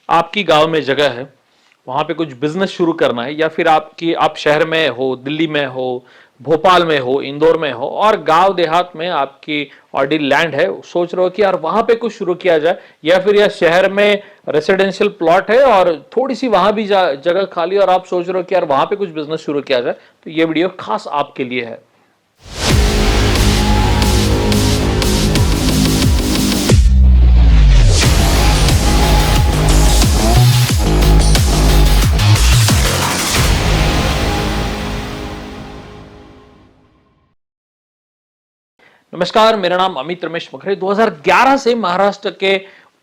आपकी गांव में जगह है, वहां पे कुछ बिजनेस शुरू करना है, या फिर आप शहर में हो, दिल्ली में हो, भोपाल में हो, इंदौर में हो, और गांव देहात में आपकी ऑलरेडी लैंड है, सोच रहे हो कि यार वहां पे कुछ शुरू किया जाए, या फिर यह शहर में रेसिडेंशियल प्लॉट है और थोड़ी सी वहां भी जगह खाली और आप सोच रहे हो कि यार वहां पे कुछ बिजनेस शुरू किया जाए, तो ये वीडियो खास आपके लिए है। नमस्कार, मेरा नाम अमित रमेश मखरे। 2011 से महाराष्ट्र के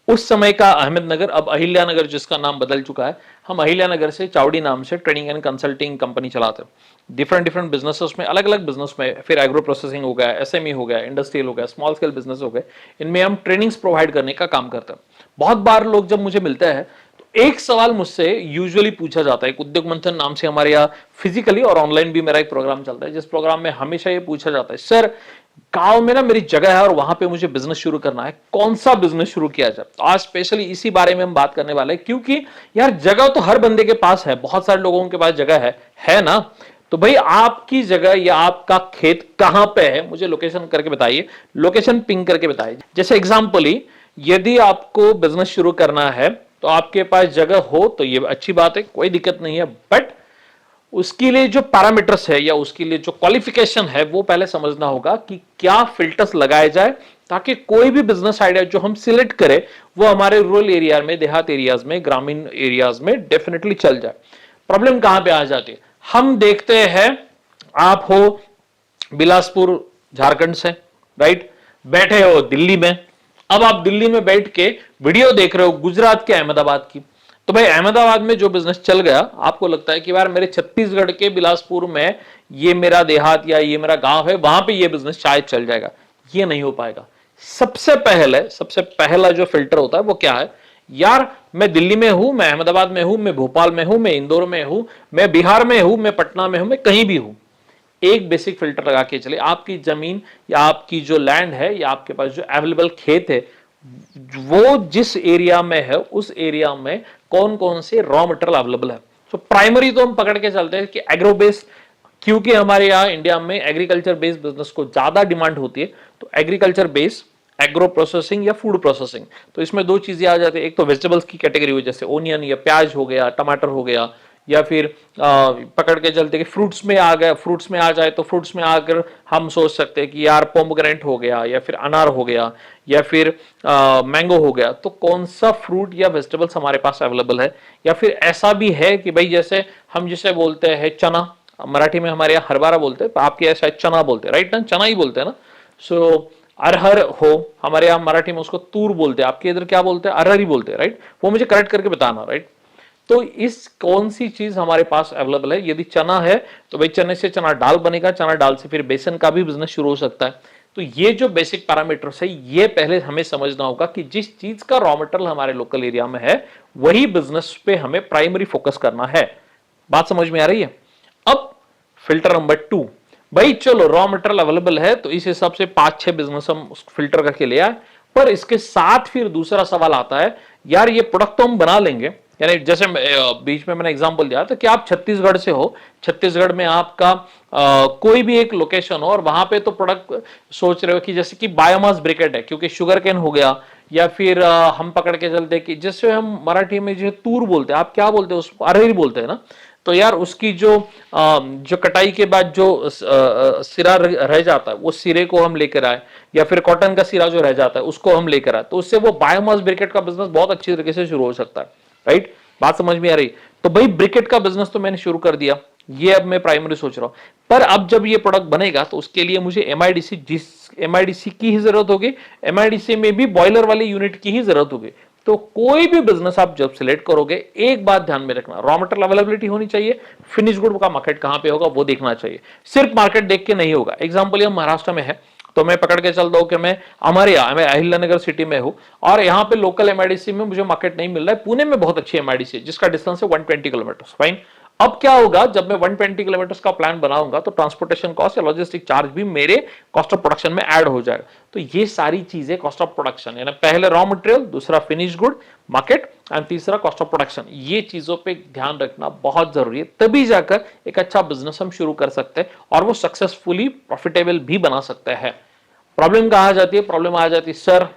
उस समय का अहमदनगर, अब अहिल्यानगर जिसका नाम बदल चुका है, हम अहिल्यानगर से चावड़ी नाम से ट्रेनिंग एंड कंसल्टिंग कंपनी चलाते हैं। डिफरेंट बिजनेसेस में, अलग अलग बिजनेस में, फिर एग्रो प्रोसेसिंग हो गया, एसएमई हो गया, इंडस्ट्रियल हो गया, स्मॉल स्केल बिजनेस हो गए, इनमें हम ट्रेनिंग्स प्रोवाइड करने का काम करते हैं। बहुत बार लोग जब मुझे मिलते हैं तो एक सवाल मुझसे यूजुअली पूछा जाता है, एक उद्योग मंथन नाम से हमारे यहाँ फिजिकली और ऑनलाइन भी मेरा एक प्रोग्राम चलता है, जिस प्रोग्राम में हमेशा ये पूछा जाता है, सर गांव में ना मेरी जगह है और वहां पे मुझे बिजनेस शुरू करना है, कौन सा बिजनेस शुरू किया जाए। तो आज स्पेशली इसी बारे में हम बात करने वाले हैं, क्योंकि यार जगह तो हर बंदे के पास है, बहुत सारे लोगों के पास जगह है ना। तो भाई आपकी जगह या आपका खेत कहां पे है, मुझे लोकेशन करके बताइए, लोकेशन पिंग करके बताइए। जैसे एग्जांपली, यदि आपको बिजनेस शुरू करना है तो आपके पास जगह हो तो ये अच्छी बात है, कोई दिक्कत नहीं है, बट उसके लिए जो पैरामीटर्स है या उसके लिए जो क्वालिफिकेशन है वो पहले समझना होगा कि क्या फिल्टर्स लगाए जाए, ताकि कोई भी बिजनेस आइडिया जो हम सिलेक्ट करें वो हमारे रूरल एरिया में, देहात एरियाज में, ग्रामीण एरियाज में डेफिनेटली चल जाए। प्रॉब्लम कहां पे आ जाती है, हम देखते हैं आप हो बिलासपुर झारखंड से, राइट, बैठे हो दिल्ली में। अब आप दिल्ली में बैठ के वीडियो देख रहे हो गुजरात के अहमदाबाद की, तो भाई अहमदाबाद में जो बिजनेस चल गया, आपको लगता है कि यार मेरे छत्तीसगढ़ के बिलासपुर में ये मेरा देहात या ये मेरा गांव है, वहां पे ये बिजनेस शायद चल जाएगा। ये नहीं हो पाएगा। सबसे पहला जो फिल्टर होता है वो क्या है, यार मैं दिल्ली में हूं, मैं अहमदाबाद में हूं, मैं भोपाल में हूं, मैं इंदौर में हूं, मैं बिहार में हूं, मैं पटना में हूं, मैं कहीं भी हूं, एक बेसिक फिल्टर लगा के चले, आपकी जमीन या आपकी जो लैंड है या आपके पास जो अवेलेबल खेत है, वो जिस एरिया में है उस एरिया में कौन कौन से रॉ मटेरियल अवेलेबल है। तो प्राइमरी तो हम पकड़ के चलते हैं कि एग्रो बेस्ड, क्योंकि हमारे यहाँ इंडिया में एग्रीकल्चर बेस्ड बिजनेस को ज्यादा डिमांड होती है, तो एग्रीकल्चर बेस्ड एग्रो प्रोसेसिंग या फूड प्रोसेसिंग। तो इसमें दो चीजें आ जाती है, एक तो वेजिटेबल्स की कैटेगरी हो, जैसे ओनियन या प्याज हो गया, टमाटर हो गया, या फिर पकड़ के चलते कि फ्रूट्स में आ गए, फ्रूट्स में आ जाए तो फ्रूट्स में आकर हम सोच सकते हैं कि यार पोमग्रेनेट हो गया, या फिर अनार हो गया, या फिर मैंगो हो गया। तो कौन सा फ्रूट या वेजिटेबल्स हमारे पास अवेलेबल है। या फिर ऐसा भी है कि भाई जैसे हम जिसे बोलते हैं चना, मराठी में हमारे यहाँ हरभरा बोलते हैं, आपके यहाँ शायद चना बोलते हैं, राइट ना, चना ही बोलते हैं ना। सो अरहर हो, हमारे यहाँ मराठी में उसको तूर बोलते हैं, आपके इधर क्या बोलते हैं, अरहर ही बोलते हैं, राइट। वो मुझे करेक्ट करके बताना, राइट। तो इस कौन सी चीज हमारे पास अवेलेबल है। यदि चना है तो भाई चने से चना दाल बनेगा, चना दाल से फिर बेसन का भी बिजनेस शुरू हो सकता है। तो ये जो बेसिक पैरामीटर्स है, ये पहले हमें समझना होगा कि जिस चीज का रॉ मटेरियल हमारे लोकल एरिया में है वही बिजनेस पे हमें प्राइमरी फोकस करना है। बात समझ में आ रही है। अब फिल्टर नंबर 2, भाई चलो रॉ मटेरियल अवेलेबल है तो इस हिसाब से 5-6 बिजनेस हम फिल्टर करके ले आए, पर इसके साथ फिर दूसरा सवाल आता है, यार ये प्रोडक्ट तो हम बना लेंगे, यानी जैसे बीच में मैंने एग्जांपल दिया था कि आप छत्तीसगढ़ से हो, छत्तीसगढ़ में आपका कोई भी एक लोकेशन हो और वहां पे तो प्रोडक्ट सोच रहे हो कि जैसे कि बायोमास ब्रिकेट है, क्योंकि शुगर केन हो गया, या फिर हम पकड़ के चलते कि जैसे हम मराठी में जो तूर बोलते हैं, आप क्या बोलते हैं उसको, अरहर बोलते हैं ना। तो यार उसकी जो कटाई के बाद जो सिरा रह जाता है, वो सिरे को हम लेकर आए, या फिर कॉटन का सिरा जो रह जाता है उसको हम लेकर आए, तो उससे वो बायोमास ब्रिकेट का बिजनेस बहुत अच्छी तरीके से शुरू हो सकता है, राइट। बात समझ में आ रही। तो भाई ब्रिकेट का बिजनेस तो मैंने शुरू कर दिया, ये अब मैं प्राइमरी सोच रहा हूं, पर अब जब ये प्रोडक्ट बनेगा तो उसके लिए मुझे एमआईडीसी, जिस एमआईडीसी की ही जरूरत होगी, एमआईडीसी में भी बॉयलर वाली यूनिट की ही जरूरत होगी। तो कोई भी बिजनेस आप जब सिलेक्ट करोगे, एक बात ध्यान में रखना, रॉ मटेरियल अवेलेबिलिटी होनी चाहिए, फिनिश गुड का मार्केट कहां पे होगा वो देखना चाहिए। सिर्फ मार्केट देख के नहीं होगा। एग्जांपल हम महाराष्ट्र में है तो मैं पकड़ के चल दो कि मैं हमारे यहाँ, मैं अहिल्यानगर सिटी में हूं और यहाँ पे लोकल एमआईडीसी में मुझे मार्केट नहीं मिल रहा है। पुणे में बहुत अच्छी एमआईडीसी है जिसका डिस्टेंस है 120 किलोमीटर, फाइन। अब क्या होगा, जब मैं 120 किलोमीटर का प्लान बनाऊंगा तो ट्रांसपोर्टेशन कॉस्ट या लॉजिस्टिक चार्ज भी मेरे कॉस्ट ऑफ प्रोडक्शन में ऐड हो जाएगा। तो ये सारी चीजें कॉस्ट ऑफ प्रोडक्शन, यानी पहले रॉ मटेरियल, दूसरा फिनिश गुड मार्केट एंड तीसरा कॉस्ट ऑफ प्रोडक्शन, ये चीजों पे ध्यान रखना बहुत जरूरी है। तभी जाकर एक अच्छा बिजनेस हम शुरू कर सकते हैं और वो सक्सेसफुली प्रॉफिटेबल भी बना सकते हैं। प्रॉब्लम कहां आ जाती है? प्रॉब्लम आ जाती है सर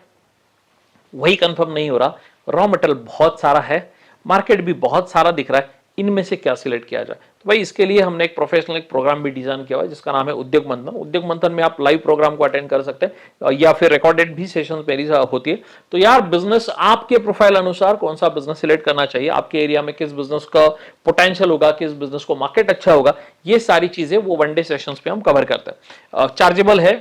वही कंफर्म नहीं हो रहा, रॉ मटेरियल बहुत सारा है, मार्केट भी बहुत सारा दिख रहा है, इनमें से क्या सिलेक्ट किया जाए? तो भाई इसके लिए हमने एक प्रोफेशनल एक प्रोग्राम भी डिजाइन किया हुआ है जिसका नाम है उद्योग मंथन। उद्योग मंथन में आप लाइव प्रोग्राम को अटेंड कर सकते हैं या फिर रिकॉर्डेड भी सेशंस मेरी होती है। तो यार बिजनेस आपके प्रोफाइल अनुसार कौन सा बिजनेस सिलेक्ट करना चाहिए, आपके एरिया में किस बिजनेस का पोटेंशियल होगा, किस बिजनेस को मार्केट अच्छा होगा, ये सारी चीजें वो वन डे सेशंस पे हम कवर करते हैं। चार्जेबल है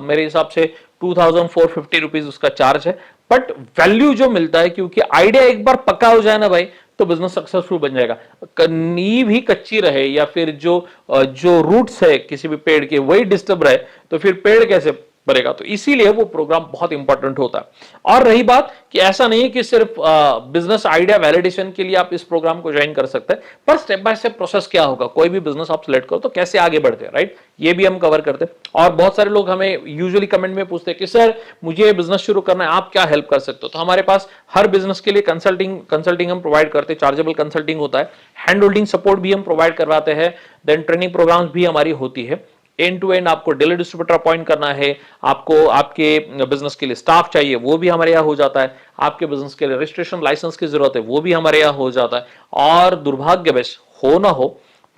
मेरे हिसाब से 2450 रुपीज उसका चार्ज है, बट वैल्यू जो मिलता है, क्योंकि आइडिया एक बार पक्का हो जाए ना भाई तो बिजनेस सक्सेसफुल बन जाएगा। नींव ही कच्ची रहे या फिर जो जो रूट्स है किसी भी पेड़ के वही डिस्टर्ब रहे तो फिर पेड़ कैसे बढ़ेगा? तो इसीलिए वो प्रोग्राम बहुत इंपॉर्टेंट होता है। और रही बात कि ऐसा नहीं है कि सिर्फ बिजनेस आइडिया वैलिडेशन के लिए आप इस प्रोग्राम को ज्वाइन कर सकते हैं, पर स्टेप बाय स्टेप प्रोसेस क्या होगा, कोई भी बिजनेस आप सिलेक्ट करो तो कैसे आगे बढ़ते हैं, राइट, ये भी हम कवर करते हैं। और बहुत सारे लोग हमें यूजुअली कमेंट में पूछते हैं कि सर मुझे बिजनेस शुरू करना है, आप क्या हेल्प कर सकते हो? तो हमारे पास हर बिजनेस के लिए कंसल्टिंग हम प्रोवाइड करते हैं, चार्जेबल कंसल्टिंग होता है, हैंड होल्डिंग सपोर्ट भी हम प्रोवाइड करवाते हैं, देन ट्रेनिंग प्रोग्राम्स भी हमारी होती है। एंड टू एंड आपको डेली डिस्ट्रीब्यूटर अपॉइंट करना है, आपको आपके बिजनेस के लिए स्टाफ चाहिए वो भी हमारे यहाँ हो जाता है, आपके बिजनेस के लिए रजिस्ट्रेशन लाइसेंस की जरूरत है वो भी हमारे यहाँ हो जाता है। और दुर्भाग्यवश हो ना हो,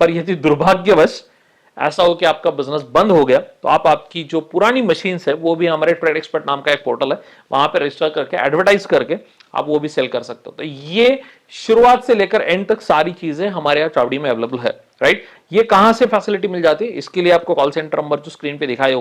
पर यदि दुर्भाग्यवश ऐसा हो कि आपका बिजनेस बंद हो गया तो आप आपकी जो पुरानी मशीन है वो भी हमारे ट्रेड एक्सपर्ट नाम का एक पोर्टल है, वहां पे रजिस्टर करके एडवर्टाइज करके आप वो भी सेल कर सकते हो। तो ये शुरुआत से लेकर एंड तक सारी चीजें हमारे यहाँ चावड़ी में अवेलेबल है, राइट। ये कहां से फैसिलिटी मिल जाती है? इसके लिए आपको कॉल सेंटर नंबर जो स्क्रीन पे दिखाई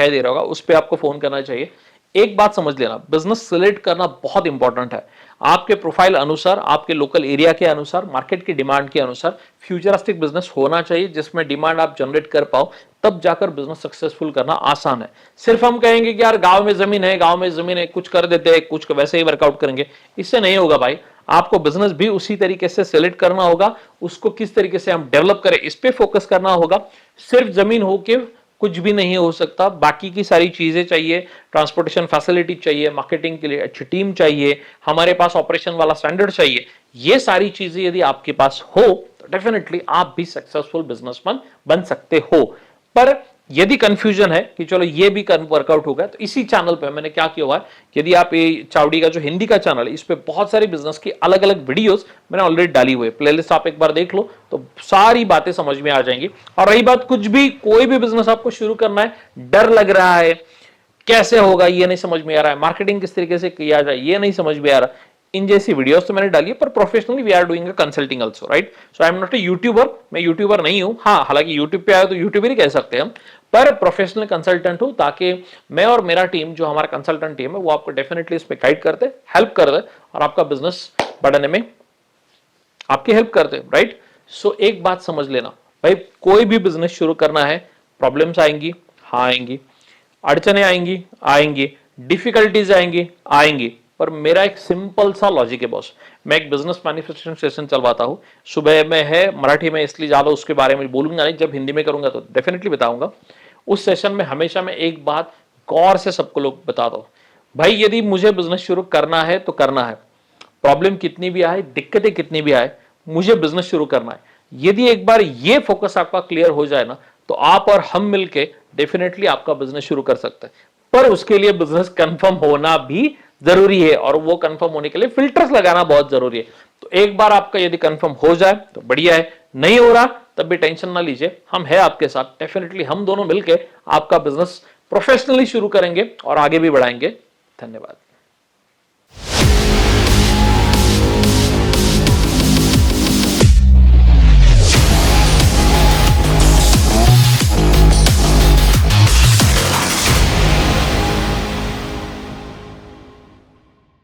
दे रहा होगा उस पर आपको फोन करना चाहिए। एक बात समझ लेना, बिजनेस सिलेक्ट करना बहुत इंपॉर्टेंट है। आपके प्रोफाइल अनुसार, आपके लोकल एरिया के अनुसार, मार्केट की डिमांड के अनुसार फ्यूचरिस्टिक बिजनेस होना चाहिए जिसमें डिमांड आप जनरेट कर पाओ, तब जाकर बिजनेस सक्सेसफुल करना आसान है। सिर्फ हम कहेंगे कि यार गांव में जमीन है कुछ कर देते हैं, कुछ वैसे ही वर्कआउट करेंगे, इससे नहीं होगा भाई। आपको बिजनेस भी उसी तरीके से सिलेक्ट करना होगा, उसको किस तरीके से हम डेवलप करें इस पे फोकस करना होगा। सिर्फ जमीन होके कुछ भी नहीं हो सकता, बाकी की सारी चीजें चाहिए, ट्रांसपोर्टेशन फैसिलिटी चाहिए, मार्केटिंग के लिए अच्छी टीम चाहिए, हमारे पास ऑपरेशन वाला स्टैंडर्ड चाहिए। ये सारी चीजें यदि आपके पास हो तो डेफिनेटली आप भी सक्सेसफुल बिजनेसमैन बन सकते हो। पर यदि कंफ्यूजन है कि चलो ये भी वर्कआउट होगा, तो इसी चैनल पे मैंने क्या किया हुआ है, यदि आप ये चावड़ी का जो हिंदी का चैनल है इस पे बहुत सारी बिजनेस की अलग अलग वीडियोस मैंने ऑलरेडी डाली हुई है, प्लेलिस्ट आप एक बार देख लो तो सारी बातें समझ में आ जाएंगी। और रही बात कुछ भी कोई भी बिजनेस आपको शुरू करना है, डर लग रहा है, कैसे होगा ये नहीं समझ में आ रहा है, मार्केटिंग किस तरीके से किया जाए ये नहीं समझ में आ रहा, इन जैसी वीडियोस तो मैंने डाली है, पर professionally we are doing a consulting also, right. So I am not a YouTuber, मैं यूट्यूबर नहीं हूं, हाँ हालांकि यूट्यूब पे आया तो यूट्यूबर ही कह सकते हैं हम, पर प्रोफेशनल कंसल्टेंट हूं, ताकि मैं और मेरा टीम जो हमारा कंसल्टेंट टीम है वो आपको डेफिनेटली इसमें गाइड करते, हेल्प कर दे और आपका बिजनेस बढ़ाने में आपकी हेल्प करते, राइट। सो एक बात समझ लेना भाई, कोई भी बिजनेस शुरू करना है, प्रॉब्लम्स आएंगी, हाँ आएंगी, अड़चने आएंगी, आएंगी, डिफिकल्टीज आएंगी, पर मेरा एक सिंपल सा लॉजिक है बॉस। मैं एक बिजनेस मैनिफेस्टेशन सेशन चलवाता हूं, सुबह में है, मराठी में इसलिए ज्यादा उसके बारे में बोलूंगा नहीं, जब हिंदी में करूंगा तो डेफिनेटली बताऊंगा। उस सेशन में हमेशा मैं एक बात गौर से सबको लोग बताता हूं, भाई यदि मुझे बिजनेस शुरू करना है तो करना है, प्रॉब्लम कितनी भी आए, दिक्कतें कितनी भी आए, मुझे बिजनेस शुरू करना है। यदि एक बार ये फोकस आपका क्लियर हो जाए ना, तो आप और हम मिलके डेफिनेटली आपका बिजनेस शुरू कर सकते हैं। पर उसके लिए बिजनेस कंफर्म होना भी जरूरी है, और वो कंफर्म होने के लिए फिल्टर्स लगाना बहुत जरूरी है। तो एक बार आपका यदि कंफर्म हो जाए तो बढ़िया है, नहीं हो रहा तब भी टेंशन ना लीजिए, हम है आपके साथ, डेफिनेटली हम दोनों मिलकर आपका बिजनेस प्रोफेशनली शुरू करेंगे और आगे भी बढ़ाएंगे। धन्यवाद।